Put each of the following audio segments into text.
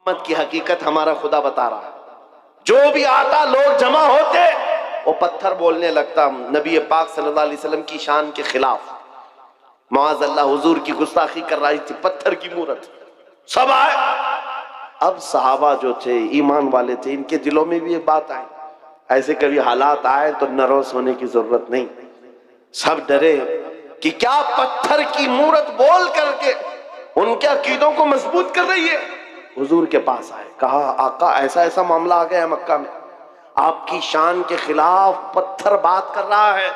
मोहम्मद की हकीकत हमारा खुदा बता रहा है। जो भी आता लोग जमा होते वो पत्थर बोलने लगता नबी पाक सल्लल्लाहु अलैहि वसल्लम की शान के खिलाफ। माअज़ल्लाह हुजूर की गुस्ताखी कर रही थी, पत्थर की मूरत। सब आए। अब सहाबा जो थे ईमान वाले थे, इनके दिलों में भी ये बात आई, ऐसे कभी हालात आए तो नर्वस होने की जरूरत नहीं। सब डरे कि क्या पत्थर की मूरत बोल करके उनके अकीदों को मजबूत कर रही है। हुजूर के पास आए, कहा आका ऐसा ऐसा मामला आ गया है मक्का में, आपकी शान के खिलाफ पत्थर बात कर रहा है।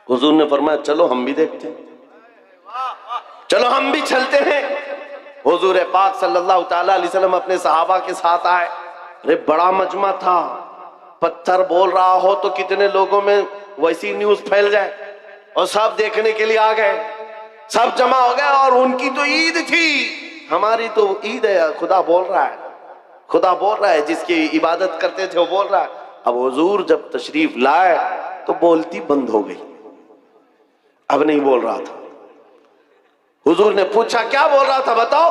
हुजूर ने फरमाया चलो हम भी देखते हैं, चलो हम भी चलते हैं। हुजूर पाक सल्लल्लाहु ताला अलैहि वसल्लम अपने सहाबा के साथ आए। अरे बड़ा मजमा था, पत्थर बोल रहा हो तो कितने लोगों में वैसी न्यूज फैल जाए, और सब देखने के लिए आ गए, सब जमा हो गए। और उनकी तो ईद थी, हमारी तो ईद है। खुदा बोल रहा है, खुदा बोल रहा है, जिसकी इबादत करते थे वो बोल रहा है। अब हुजूर जब तशरीफ लाए तो बोलती बंद हो गई, अब नहीं बोल रहा था। हुजूर ने पूछा क्या बोल रहा था बताओ।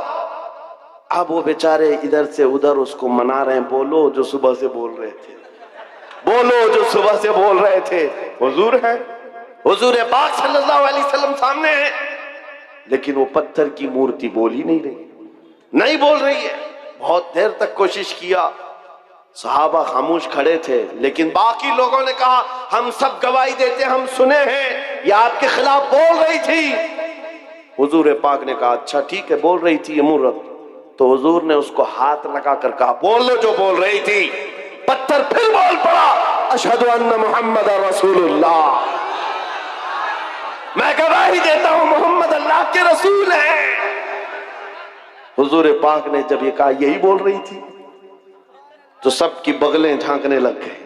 अब वो बेचारे इधर से उधर उसको मना रहे हैं, बोलो जो सुबह से बोल रहे थे, बोलो जो सुबह से बोल रहे थे। हुजूर है, हुजूर पाक सल्लल्लाहु अलैहि वसल्लम सामने है, लेकिन वो पत्थर की मूर्ति बोल ही नहीं रही, नहीं बोल रही है। बहुत देर तक कोशिश किया, सहाबा खामोश खड़े थे, लेकिन बाकी लोगों ने कहा हम सब गवाही देते, हम सुने हैं ये आपके खिलाफ बोल रही थी। हुजूर पाक ने कहा अच्छा ठीक है, बोल रही थी ये मूरत। तो हुजूर ने उसको हाथ लगा कर कहा बोल लो जो बोल रही थी। पत्थर फिर बोल पड़ा, अशहदु अन्ना मुहम्मद रसूलुल्लाह, मैं गवाही देता हूं मोहम्मद अल्लाह के रसूल हैं। हुजूर पाक ने जब ये कहा यही बोल रही थी, तो सबकी बगलें झांकने लग गए,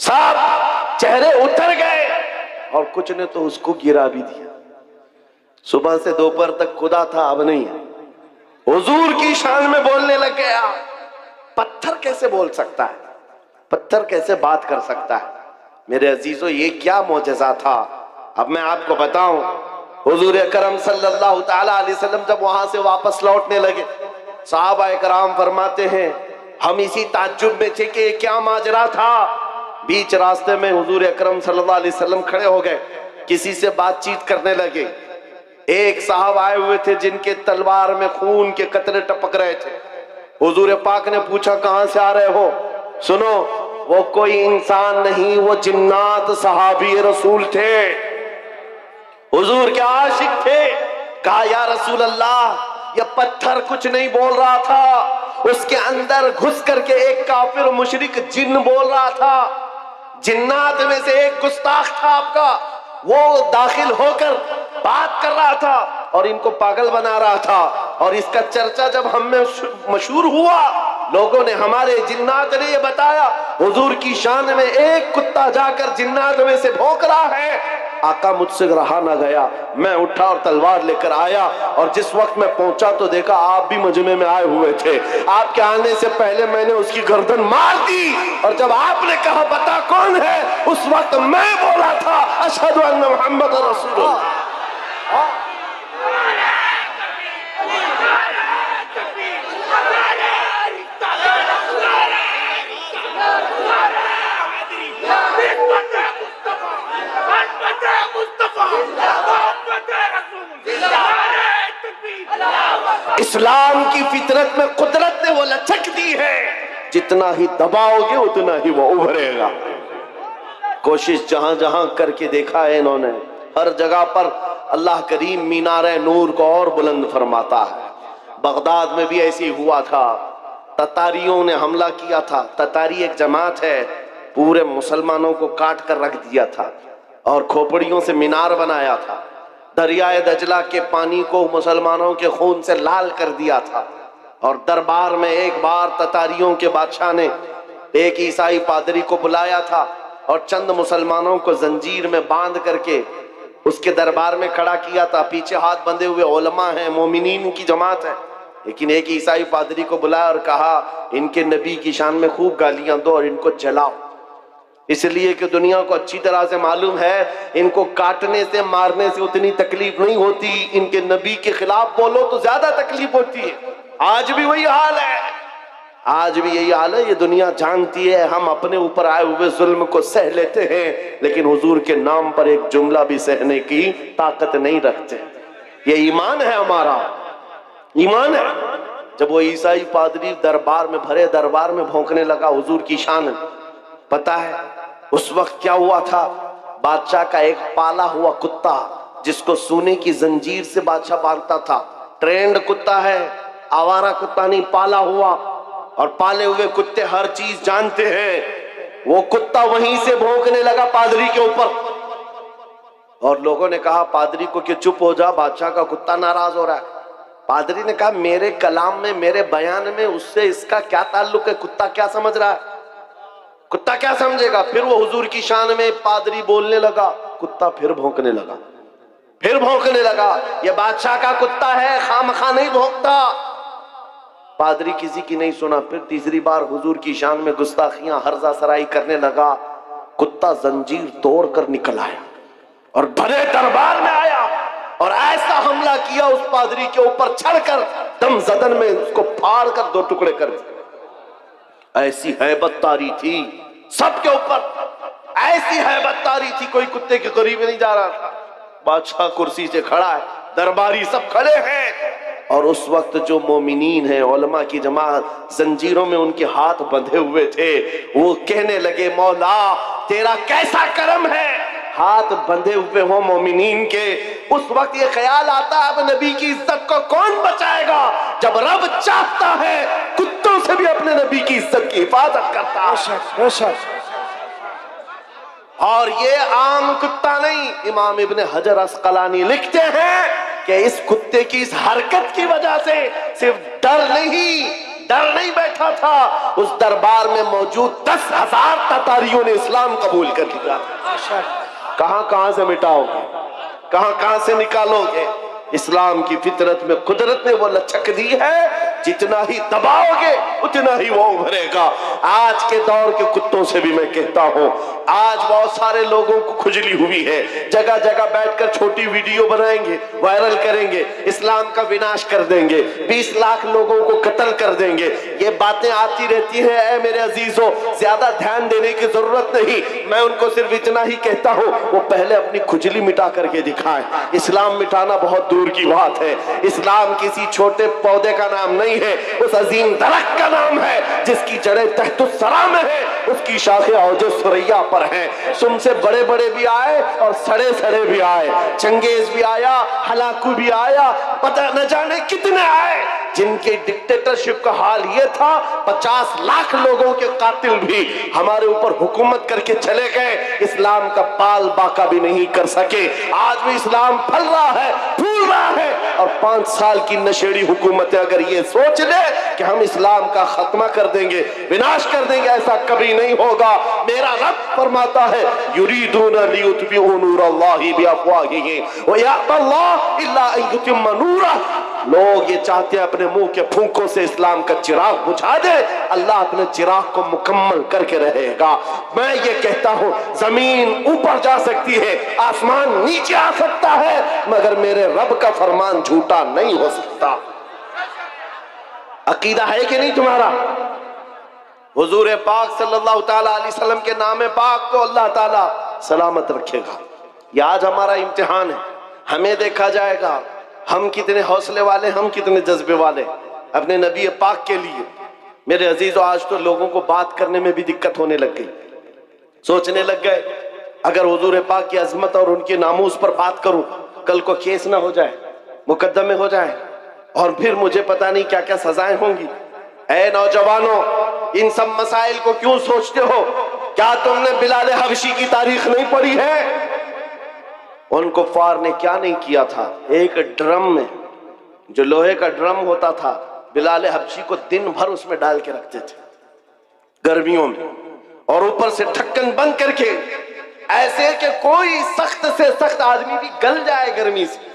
सब चेहरे उतर गए, और कुछ ने तो उसको गिरा भी दिया। सुबह से दोपहर तक खुदा था, अब नहीं है, हुजूर की शान में बोलने लग गया। पत्थर कैसे बोल सकता है, पत्थर कैसे बात कर सकता है। मेरे अजीजों ये क्या मौजज़ा था। अब मैं आपको बताऊं, हुजूर करम सल्लल्लाहु ताला अलैहि वसल्लम जब वहां से वापस लौटने लगे, सहाबा इकराम फरमाते हैं हम इसी ताज्जुब में थे कि क्या माजरा था। बीच रास्ते में हुजूर अकरम सल्लल्लाहु अलैहि वसल्लम खड़े हो गए, किसी से बातचीत करने लगे। एक साहब आए हुए थे जिनके तलवार में खून के कतरे टपक रहे थे। हुजूर पाक ने पूछा कहां से आ रहे हो। सुनो, वो कोई इंसान नहीं, वो जिन्नात सहाबी रसूल थे, हुजूर के आशिक थे। कहा या रसूल अल्लाह, ये पत्थर कुछ नहीं बोल रहा था, उसके अंदर घुस करके एक काफिर मुशरिक जिन्न बोल रहा था। जिन्नात में से एक गुस्ताख था आपका, वो दाखिल होकर बात कर रहा था और इनको पागल बना रहा था। और इसका चर्चा जब हम में मशहूर हुआ, लोगों ने, हमारे जिन्नात ने ये बताया हुजूर की शान में एक कुत्ता जाकर जिन्नात में से भौंक रहा है। आका मुझसे रहा ना गया, मैं उठा और तलवार लेकर आया, और जिस वक्त मैं पहुंचा तो देखा आप भी मजमे में आए हुए थे। आपके आने से पहले मैंने उसकी गर्दन मार दी, और जब आपने कहा बता कौन है, उस वक्त मैं बोला था अशहदु अन्ना मुहम्मद रसूलुल्लाह। इस्लाम की फितरत में कुदरत ने वो लचक दी है, जितना ही दबाओगे उतना ही वो उभरेगा। कोशिश जहां जहां करके देखा है इन्होंने, हर जगह पर अल्लाह करीम मीनारे नूर को और बुलंद फरमाता है। बगदाद में भी ऐसे ही हुआ था, ततारियों ने हमला किया था। ततारी एक जमात है, पूरे मुसलमानों को काट कर रख दिया था और खोपड़ियों से मीनार बनाया था। दरियाए दजला के पानी को मुसलमानों के खून से लाल कर दिया था। और दरबार में एक बार ततारियों के बादशाह ने एक ईसाई पादरी को बुलाया था और चंद मुसलमानों को जंजीर में बांध करके उसके दरबार में खड़ा किया था। पीछे हाथ बंधे हुए उलमा हैं, मोमिनीन की जमात है, लेकिन एक ईसाई पादरी को बुलाया और कहा इनके नबी की शान में खूब गालियां दो और इनको जलाओ, इसलिए कि दुनिया को अच्छी तरह से मालूम है इनको काटने से मारने से उतनी तकलीफ नहीं होती, इनके नबी के खिलाफ बोलो तो ज्यादा तकलीफ होती है। आज भी वही हाल है। आज भी यही हाल है। ये दुनिया जानती है हम अपने ऊपर आए हुए जुल्म को सह लेते हैं, लेकिन हुजूर के नाम पर एक जुमला भी सहने की ताकत नहीं रखते। ये ईमान है हमारा, ईमान है। जब वो ईसाई पादरी दरबार में, भरे दरबार में भौंकने लगा हुजूर की शान, पता है उस वक्त क्या हुआ था? बादशाह का एक पाला हुआ कुत्ता, जिसको सोने की जंजीर से बादशाह बांधता था, ट्रेंड कुत्ता है, आवारा कुत्ता नहीं, पाला हुआ। और पाले हुए कुत्ते हर चीज जानते हैं। वो कुत्ता वहीं से भौंकने लगा पादरी के ऊपर। और लोगों ने कहा पादरी को कि चुप हो जा, बादशाह का कुत्ता नाराज हो रहा है। पादरी ने कहा मेरे कलाम में, मेरे बयान में उससे इसका क्या ताल्लुक है? कुत्ता क्या समझ रहा है? कुत्ता क्या समझेगा? फिर वो हुजूर की शान में पादरी बोलने लगा, कुत्ता फिर भौंकने लगा, फिर भौंकने लगा। ये बादशाह का कुत्ता है, खामखा नहीं भौंकता। पादरी किसी की नहीं सुना। फिर तीसरी बार हुजूर की शान में गुस्ताखियां, हर्जा सराई करने लगा। कुत्ता जंजीर तोड़कर निकल आया और भरे दरबार में आया और ऐसा हमला किया उस पादरी के ऊपर, चढ़कर दम जदन में उसको फाड़ कर दो टुकड़े कर दिए। ऐसी हैबत तारी थी सबके ऊपर, ऐसी हैबत तारी थी, कोई कुत्ते के करीब नहीं जा रहा था। बादशाह कुर्सी से खड़ा है, दरबारी सब खड़े हैं। और उस वक्त जो मोमिनीन है, उलमा की जमात, जंजीरों में उनके हाथ बंधे हुए थे, वो कहने लगे मौला तेरा कैसा करम है, हाथ बंधे हुए हो मोमिनीन के। उस वक्त ये ख्याल आता है अब नबी की इज्जत को कौन बचाएगा? जब रब चाहता है कुत्तों से भी अपने नबी की इज्जत की हिफाजत करता है। और ये आम कुत्ता नहीं, इमाम इब्ने हजर अस्कलानी लिखते हैं कि इस कुत्ते की इस हरकत की वजह से सिर्फ डर नहीं बैठा था, उस दरबार में मौजूद 10,000 ततारियों ने इस्लाम कबूल कर लिया। कहां से मिटाओगे, कहां से निकालोगे? इस्लाम की फितरत में कुदरत ने वो लचक दी है, जितना ही दबाओगे उतना ही वो उभरेगा। आज के दौर के कुत्तों से भी मैं कहता हूं, आज बहुत सारे लोगों को खुजली हुई है, जगह जगह बैठकर छोटी वीडियो बनाएंगे, वायरल करेंगे, इस्लाम का विनाश कर देंगे, 20 लाख लोगों को कत्ल कर देंगे। ये बातें आती रहती हैं। ऐ मेरे अजीजों, ज्यादा ध्यान देने की जरूरत नहीं। मैं उनको सिर्फ इतना ही कहता हूं, वो पहले अपनी खुजली मिटा करके दिखाएं। इस्लाम मिटाना बहुत दूर की बात है। इस्लाम किसी छोटे पौधे का नाम नहीं है, उस अजीम दरख्त का नाम है जिसकी जड़ें तहतुस सरा में है, उसकी शाखें औजे सुरैया पर हैं। तुमसे बड़े बड़े भी आए और सड़े सड़े भी आए, चंगेज भी आया, हलाकू भी आया, पता न जाने कितने आए, जिनके डिक्टेटरशिप का हाल ये था 50 लाख लोगों के कातिल भी हमारे ऊपर हुकूमत करके चले गए, इस्लाम का बाल बाका भी नहीं कर सके। आज भी इस्लाम फल रहा है, फूल रहा है। और 5 साल की नशेड़ी हुकूमतें अगर ये सोच ले कि हम इस्लाम का खात्मा कर देंगे, विनाश कर देंगे, ऐसा कभी नहीं होगा। मेरा रब फरमाता है युरीदूना लियुत्बिउ नूरल्लाहि बिअफ़वाहिहिम व यअबल्लाहु इल्ला अन युतिम्मा नूरहु। लोग ये चाहते हैं अपने मुंह के फूंकों से इस्लाम का चिराग बुझा दे, अल्लाह अपने चिराग को मुकम्मल करके रहेगा। मैं ये कहता हूं, जमीन ऊपर जा सकती है, आसमान नीचे आ सकता है, मगर मेरे रब का फरमान झूठा नहीं हो सकता। अकीदा है कि नहीं तुम्हारा? हुजूर पाक सल्लल्लाहु ताला अलैहि वसल्लम के नाम पाक को अल्लाह ताला सलामत रखेगा। ये आज हमारा इम्तिहान है, हमें देखा जाएगा हम कितने हौसले वाले, हम कितने जज्बे वाले अपने नबी पाक के लिए। मेरे अजीजों, आज तो लोगों को बात करने में भी दिक्कत होने लग गई। सोचने लग गए अगर हुजूर पाक की अजमत और उनके नामूस पर बात करूं, कल को केस ना हो जाए, मुकदमे हो जाए, और फिर मुझे पता नहीं क्या क्या सजाएं होंगी। ऐ नौजवानों, इन सब मसाइल को क्यों सोचते हो? क्या तुमने बिलाल हबशी की तारीख नहीं पढ़ी है? उन कुफ्फार ने क्या नहीं किया था। एक ड्रम में, जो लोहे का ड्रम होता था, बिलाल हबशी को दिन भर उसमें डाल के रखते थे गर्मियों में, और ऊपर से ढक्कन बंद करके, ऐसे कि कोई सख्त से सख्त आदमी भी गल जाए गर्मी से।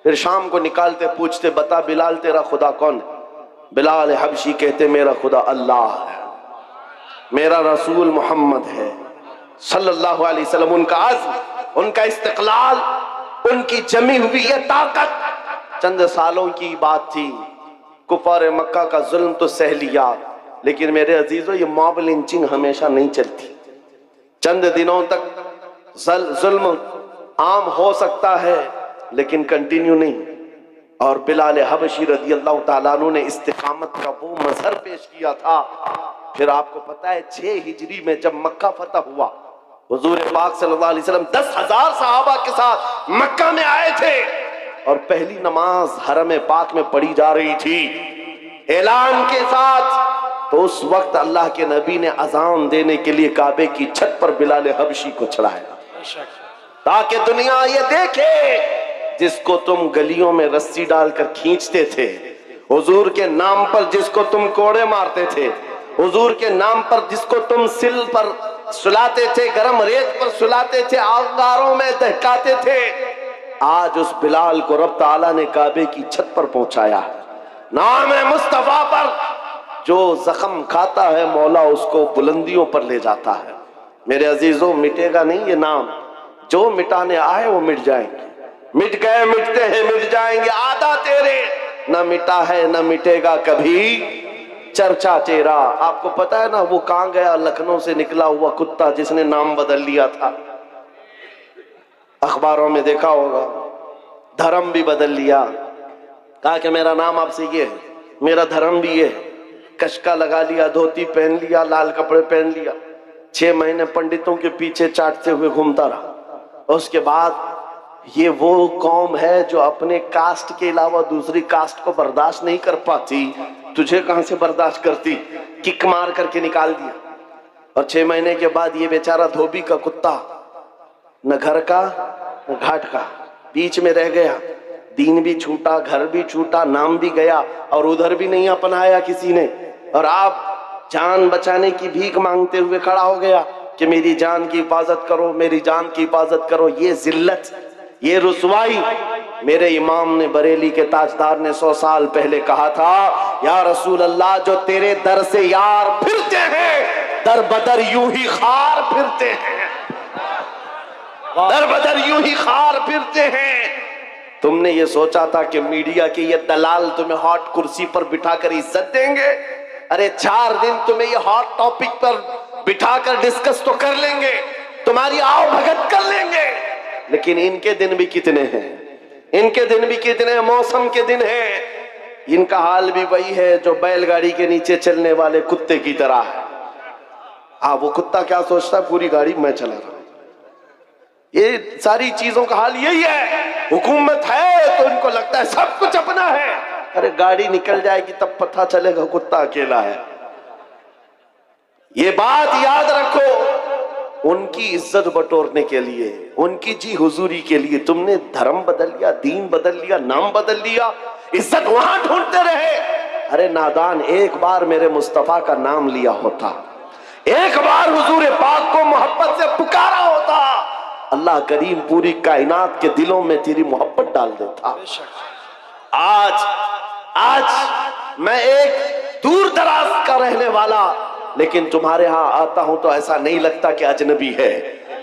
फिर शाम को निकालते, पूछते बता बिलाल तेरा खुदा कौन है? बिलाल हबशी कहते मेरा खुदा अल्लाह है, मेरा रसूल मोहम्मद है सल्लल्लाहु अलैहि वसल्लम। उनका अज़्म, उनका इस्तिक़लाल, उनकी जमी हुई ये ताकत चंद सालों की बात थी। कुफार मक्का का जुल्म तो सह लिया, लेकिन मेरे अजीजों, ये मॉब लिंचिंग हमेशा नहीं चलती। चंद दिनों तक जुल्म आम हो सकता है लेकिन कंटिन्यू नहीं। और बिलाल हबशी रज़ी अल्लाह ताला अन्हु ने इस्तिकामत का वो मजहर पेश किया था। फिर आपको पता है 6 हिजरी में जब मक्का फतह हुआ, हुजूर पाक सल्लल्लाहु अलैहि वसल्लम 10,000 सहाबा के साथ मक्का में आए थे और पहली नमाज हरम पाक में पढ़ी जा रही थी ऐलान के साथ। तो उस वक्त अल्लाह के नबी ने अजान देने के लिए काबे की छत पर बिलाल हबशी को चढ़ाया ताकि दुनिया ये देखे जिसको तुम गलियों में रस्सी डालकर खींचते थे, हुजूर के नाम पर जिसको तुम कोड़े मारते थे, हुजूर के नाम पर जिसको तुम सिल पर सुलाते थे, गरम रेत पर सुलाते थे, अंगारों में दहकाते थे, आज उस बिलाल को रब ताला ने काबे की छत पर पहुंचाया। नाम है मुस्तफा पर जो जख्म खाता है मौला उसको बुलंदियों पर ले जाता है। मेरे अजीजों, मिटेगा नहीं ये नाम। जो मिटाने आए वो मिट जाएंगे, मिट गए मिटते हैं मिट जाएंगे। आधा तेरे न मिटा है न मिटेगा कभी चर्चा तेरा। आपको पता है ना वो कहां गया? लखनऊ से निकला हुआ कुत्ता जिसने नाम बदल लिया था, अखबारों में देखा होगा, धर्म भी बदल लिया, कहा कि मेरा नाम आपसे ये है, मेरा धर्म भी ये है, कशका लगा लिया, धोती पहन लिया, लाल कपड़े पहन लिया, 6 महीने पंडितों के पीछे चाटते हुए घूमता रहा। और उसके बाद ये वो कौम है जो अपने कास्ट के अलावा दूसरी कास्ट को बर्दाश्त नहीं कर पाती, तुझे कहां से बर्दाश्त करती? किक मार करके निकाल दिया। और 6 महीने के बाद ये बेचारा धोबी का कुत्ता न घर का न घाट का, बीच में रह गया। दीन भी छूटा, घर भी छूटा, नाम भी गया और उधर भी नहीं अपनाया किसी ने। और आप जान बचाने की भीख मांगते हुए खड़ा हो गया कि मेरी जान की हिफाजत करो, मेरी जान की हिफाजत करो। ये जिल्लत, ये रुसवाई। मेरे इमाम ने, बरेली के ताजदार ने 100 साल पहले कहा था, या रसूल अल्लाह, जो तेरे दर से यार फिरते हैं दर बदर यूं ही खार फिरते हैं, दर बदर यूं ही खार फिरते हैं। तुमने ये सोचा था कि मीडिया के ये दलाल तुम्हें हॉट कुर्सी पर बिठाकर इज्जत देंगे? अरे 4 दिन तुम्हें ये हॉट टॉपिक पर बिठाकर डिस्कस तो कर लेंगे, तुम्हारी आओ भगत कर लेंगे, लेकिन इनके दिन भी कितने हैं, इनके दिन भी कितने हैं, मौसम के दिन हैं। इनका हाल भी वही है जो बैलगाड़ी के नीचे चलने वाले कुत्ते की तरह है। वो कुत्ता क्या सोचता है, पूरी गाड़ी मैं चला रहा हूं। ये सारी चीजों का हाल यही है। हुकूमत है तो इनको लगता है सब कुछ अपना है। अरे गाड़ी निकल जाएगी तब पता चलेगा कुत्ता अकेला है। ये बात याद रखो, उनकी इज्जत बटोरने के लिए, उनकी जी हुजूरी के लिए तुमने धर्म बदल लिया, दीन बदल लिया, नाम बदल लिया, इज्जत वहां ढूंढते रहे। अरे नादान, एक बार मेरे मुस्तफा का नाम लिया होता, एक बार हुजूर पाक को मोहब्बत से पुकारा होता, अल्लाह करीम पूरी कायनात के दिलों में तेरी मोहब्बत डाल देता। आज मैं एक दूर दराज का रहने वाला, लेकिन तुम्हारे यहां आता हूं तो ऐसा नहीं लगता कि अजनबी है।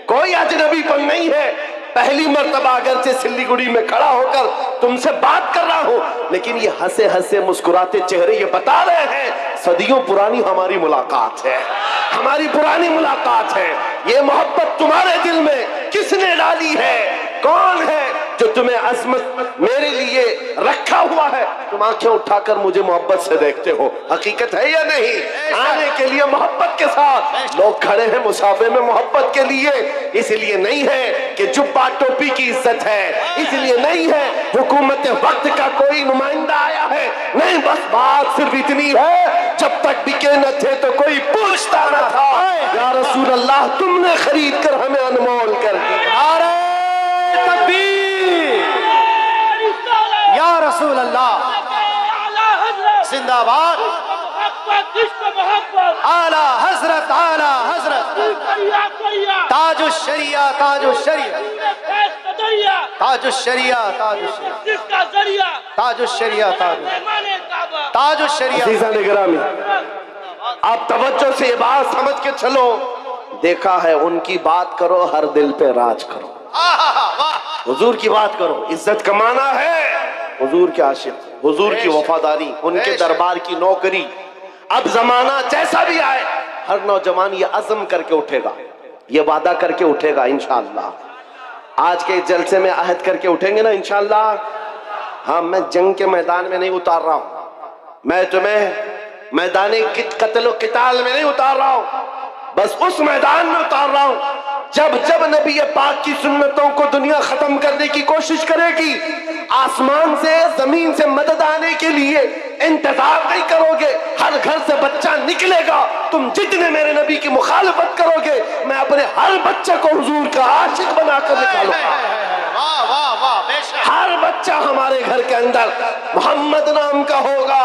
कोई अजनबीपन नहीं है। पहली मर्तबा अगर से सिल्लीगुड़ी में खड़ा होकर तुमसे बात कर रहा हूं, लेकिन ये हंसे हंसे मुस्कुराते चेहरे ये बता रहे हैं सदियों पुरानी हमारी मुलाकात है, हमारी पुरानी मुलाकात है। ये मोहब्बत तुम्हारे दिल में किसने डाली है? कौन है जो तुम्हें अजमत मेरे लिए रखा हुआ है? तुम आंखें उठाकर मुझे मोहब्बत से देखते हो, हकीकत है या नहीं? आने के लिए मोहब्बत के साथ लोग खड़े हैं मुसाफे में मोहब्बत के लिए। इसलिए नहीं है कि जुब्बा टोपी की इज्जत है, इसलिए नहीं है हुकूमत वक्त का कोई नुमाइंदा आया है, नहीं, बस बात सिर्फ इतनी है, जब तक बिके न थे तो कोई पूछता न था। या रसूल अल्लाह, तुमने खरीद कर हमें अनमोल कर दिया। या रसूल अल्लाह जिंदाबाद। आला हजरत, आला हजरत, ताजुश शरिया, ताजुश शरिया, ताजुश शरिया, ताजुश शरिया, ताजुश शरिया, ताजुश शरिया। आप तवज्जो से ये बात समझ के चलो। देखा है, उनकी बात करो, हर दिल पे राज करो। हुजूर की बात करो, इज्जत कमाना है, हुजूर के आशिक, हुजूर की वफादारी, उनके दरबार की नौकरी। अब जमाना जैसा भी आए, हर नौजवान ये अज़म करके उठेगा, ये वादा करके उठेगा इंशाअल्लाह। आज के जलसे में अहद करके उठेंगे ना इंशाअल्लाह। हाँ, मैं जंग के मैदान में नहीं उतार रहा हूं, मैं तुम्हें मैदानी कत्ल किताल में नहीं उतार रहा हूं, बस उस मैदान में उतार रहा हूं जब जब नबी पाक की सुन्नतों को दुनिया खत्म करने की कोशिश करेगी, आसमान से जमीन से मदद आने के लिए इंतजार नहीं करोगे, हर घर से बच्चा निकलेगा, तुम जितने मेरे नबी की मुखालफत करोगे, मैं अपने हर बच्चे को हुजूर का आशिक बनाकर निकालूंगा। हर बच्चा हमारे घर के अंदर मोहम्मद नाम का होगा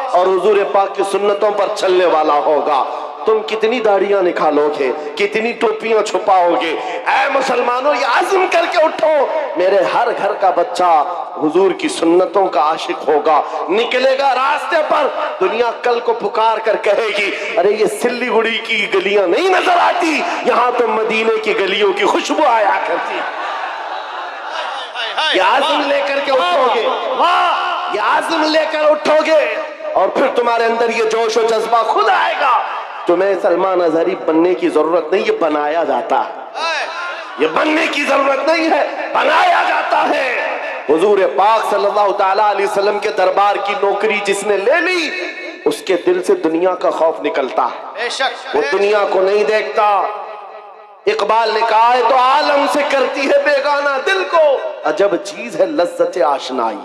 और हुजूर पाक की सुन्नतों पर चलने वाला होगा। तुम कितनी दाढ़ियां निकालोगे, कितनी टोपियां छुपाओगे, ऐ मुसलमानों ये आज़म करके उठो, मेरे हर घर का बच्चा हुजूर की सुन्नतों का आशिक होगा, निकलेगा रास्ते पर। दुनिया कल को पुकार कर कहेगी, अरे ये सिल्लीगुड़ी की गलियां नहीं नजर आती, यहाँ तो मदीने की गलियों की खुशबू आया करती। ये आज़म लेकर के उठोगे, वाह, ये आज़म लेकर उठोगे और फिर तुम्हारे अंदर ये जोश और जज्बा खुद आएगा। तुम्हें सलमान अजहरी बनने की जरूरत नहीं, ये बनाया जाता है। ये बनने की जरूरत नहीं है, बनाया जाता है। हुजूर पाक सल्लल्लाहु तआला अलैहि वसल्लम के दरबार की नौकरी जिसने ले ली, उसके दिल से दुनिया का खौफ निकलता है, वो दुनिया को नहीं देखता। इकबाल ने कहा है, तो आलम से करती है बेगाना दिल को, अजब चीज है लज्जत आशनाई।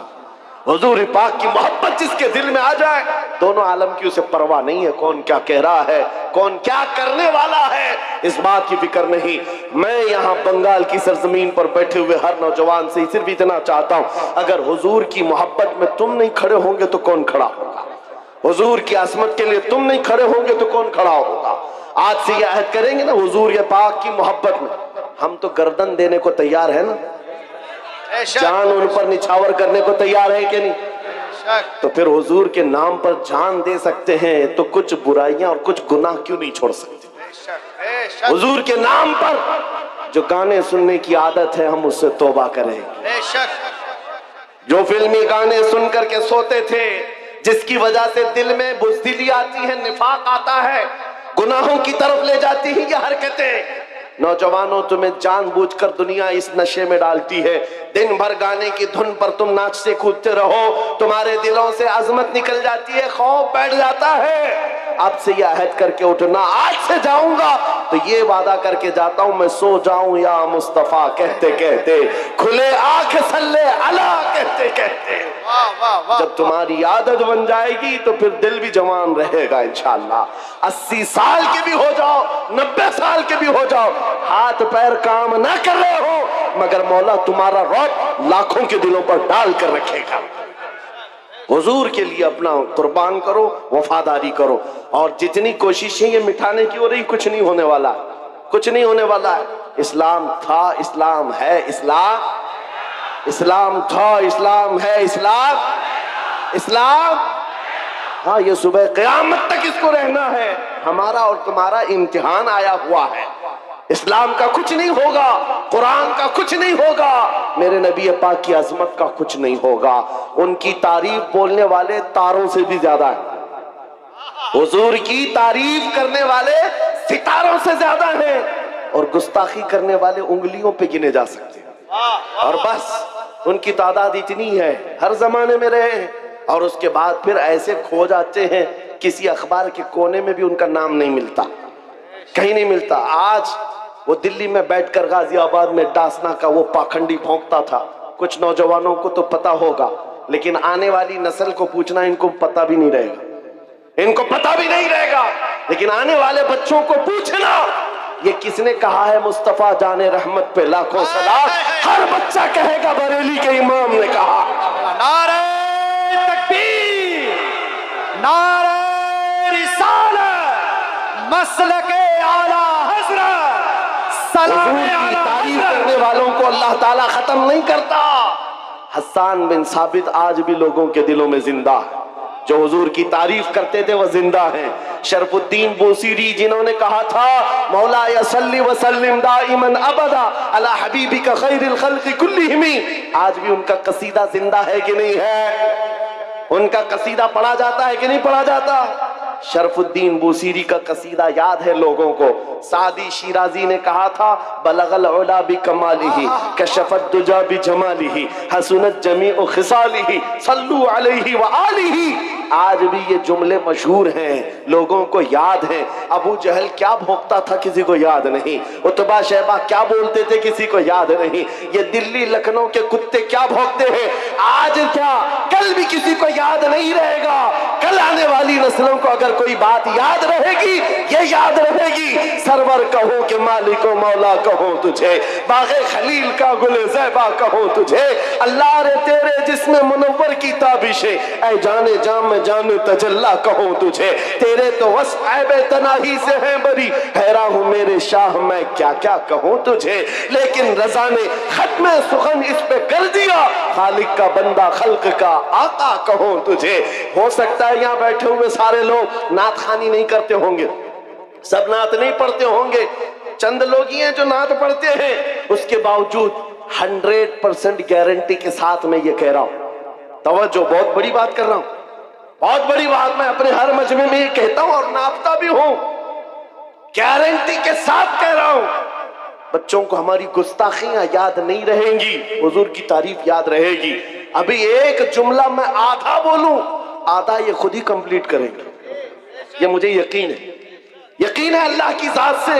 हुजूर पाक की मोहब्बत जिसके दिल में आ जाए, दोनों आलम की उसे परवाह नहीं है, कौन क्या कह रहा है, कौन क्या करने वाला है, इस बात की फिक्र नहीं। मैं यहाँ बंगाल की सरजमीन पर बैठे हुए हर नौजवान से सिर्फ इतना चाहता हूँ, अगर हुजूर की मोहब्बत में तुम नहीं खड़े होंगे तो कौन खड़ा होगा? हुजूर की अजमत के लिए तुम नहीं खड़े होंगे तो कौन खड़ा होगा? आज से ये अहद करेंगे ना, हुजूर ये पाक की मोहब्बत में हम तो गर्दन देने को तैयार है ना, जान उन पर निछावर करने को तैयार है कि नहीं? तो फिर हुजूर के नाम पर जान दे सकते हैं, तो कुछ बुराइयां और कुछ गुनाह क्यों नहीं छोड़ सकते? हुजूर के नाम पर जो गाने सुनने की आदत है, हम उससे तौबा करेंगे। जो फिल्मी गाने सुन करके सोते थे, जिसकी वजह से दिल में बुज़दिली आती है, निफाक आता है, गुनाहों की तरफ ले जाती है ये हरकतें। नौजवानों, तुम्हें जानबूझकर दुनिया इस नशे में डालती है, दिन भर गाने की धुन पर तुम नाचते कूदते रहो, तुम्हारे दिलों से अजमत निकल जाती है, खौफ बैठ जाता है। अब से ये अहद करके उठना, आज से जाऊंगा तो ये वादा करके जाता हूं, मैं सो जाऊं या मुस्तफा कहते कहते, खुले आंख सल्ले अला कहते कहते। जब तुम्हारी आदत बन जाएगी तो फिर दिल भी जवान रहेगा इंशाअल्लाह। 80 साल के भी हो जाओ, 90 साल के भी हो जाओ, हाथ पैर काम ना कर रहे हो, मगर मौला तुम्हारा रौब लाखों के दिलों पर डाल कर रखेगा। हुजूर के लिए अपना कुर्बान करो, वफादारी करो, और जितनी कोशिशें ये मिटाने की हो रही, कुछ नहीं होने वाला, कुछ नहीं होने वाला है। इस्लाम था, इस्लाम है, इस्लाम था, इस्लाम है, इस्लाम। हाँ, ये सुबह क़यामत तक इसको रहना है। हमारा और तुम्हारा इम्तिहान आया हुआ है। इस्लाम का कुछ नहीं होगा, कुरान का कुछ नहीं होगा, मेरे नबी पाक की अजमत का कुछ नहीं होगा। उनकी तारीफ बोलने वाले तारों से भी ज्यादा है, हुजूर की तारीफ करने वाले सितारों से ज्यादा हैं, और गुस्ताखी करने वाले उंगलियों पे गिने जा सकते हैं। और बस उनकी तादाद इतनी है, हर जमाने में रहे हैं, और उसके बाद फिर ऐसे खो जाते हैं, किसी अखबार के कोने में भी उनका नाम नहीं मिलता, कहीं नहीं मिलता। आज वो दिल्ली में बैठकर गाजियाबाद में डासना का वो पाखंडी भौंकता था, कुछ नौजवानों को तो पता होगा, लेकिन आने वाली नस्ल को पूछना इनको पता भी नहीं रहेगा, इनको पता भी नहीं रहेगा। लेकिन आने वाले बच्चों को पूछना, ये किसने कहा है मुस्तफा जाने रहमत पे लाखों सलाम, हर बच्चा कहेगा बरेली के इमाम ने कहा। नारे तकबीर, नारे रिसालत, मसलके आला हज़रत, सलाम की तारीफ करने वालों को अल्लाह ताला खत्म नहीं करता। हस्सान बिन साबित आज भी लोगों के दिलों में जिंदा है, जो हुजूर की तारीफ करते थे वह जिंदा हैं। शरफुद्दीन बूसीरी जिन्होंने कहा था, मौला या सल्ली व सल्लिम दाइमन अबदा अला हबीबिका खैरिल खल्क़ि कुल्लिहिम, आज भी उनका कसीदा जिंदा है कि नहीं है? उनका कसीदा पढ़ा जाता है कि नहीं पढ़ा जाता? शरफुद्दीन बूसीरी का कसीदा याद है लोगों को। सादी शिराजी ने कहा था, बलगल उला बि कमालिही कशफत दुजा बि जमालिही हसनत जमीउ खिसालिही सल्लू अलैहि व आलिही। आज भी ये जुमले मशहूर हैं, लोगों को याद हैं। अबू जहल क्या भोंकता था किसी को याद नहीं, उतबा शैबा क्या बोलते थे किसी को याद नहीं, ये दिल्ली लखनऊ के कुत्ते क्या भौंकते हैं आज क्या कल भी किसी को याद नहीं रहेगा। कल आने वाली नस्लों को अगर कोई बात याद रहेगी, ये याद रहेगी, सरवर कहो कि मालिको मौला कहो तुझे, बागे खलील का गुले ज़ैबा कहो तुझे, अल्लाह रे तेरे जिस्म मुनव्वर की ताबिशे, ऐ जाने जाम जाने तजल्ला कहो तुझे, तेरे तो वस्फ़ ऐबे तनाही से है बरी, हैरान हूँ मेरे शाह मैं क्या क्या कहूँ तुझे। लेकिन रज़ा ने खत्म सुखन इस पे कर दिया, खालिक का बंदा खल्क का आका कहूँ तुझे। हो सकता है यहाँ बैठे हुए सारे लोग नात खानी नहीं करते होंगे, सब नात नहीं पढ़ते होंगे, चंद लोग ही हैं जो नात पढ़ते हैं। उसके बावजूद 100% गारंटी के साथ मैं ये कह रहा हूं, तवज्जो, बहुत बड़ी बात कर रहा हूं, बहुत बड़ी बात मैं अपने हर मजमे में ये कहता हूं और नापता भी हूं, गारंटी के साथ कह रहा हूं। बच्चों को हमारी गुस्ताखियां याद नहीं रहेंगी, हुजूर की तारीफ याद रहेगी। अभी एक जुमला मैं आधा बोलूं, आधा ये खुद ही कंप्लीट करेंगे, ये मुझे यकीन है, यकीन है अल्लाह की जात से।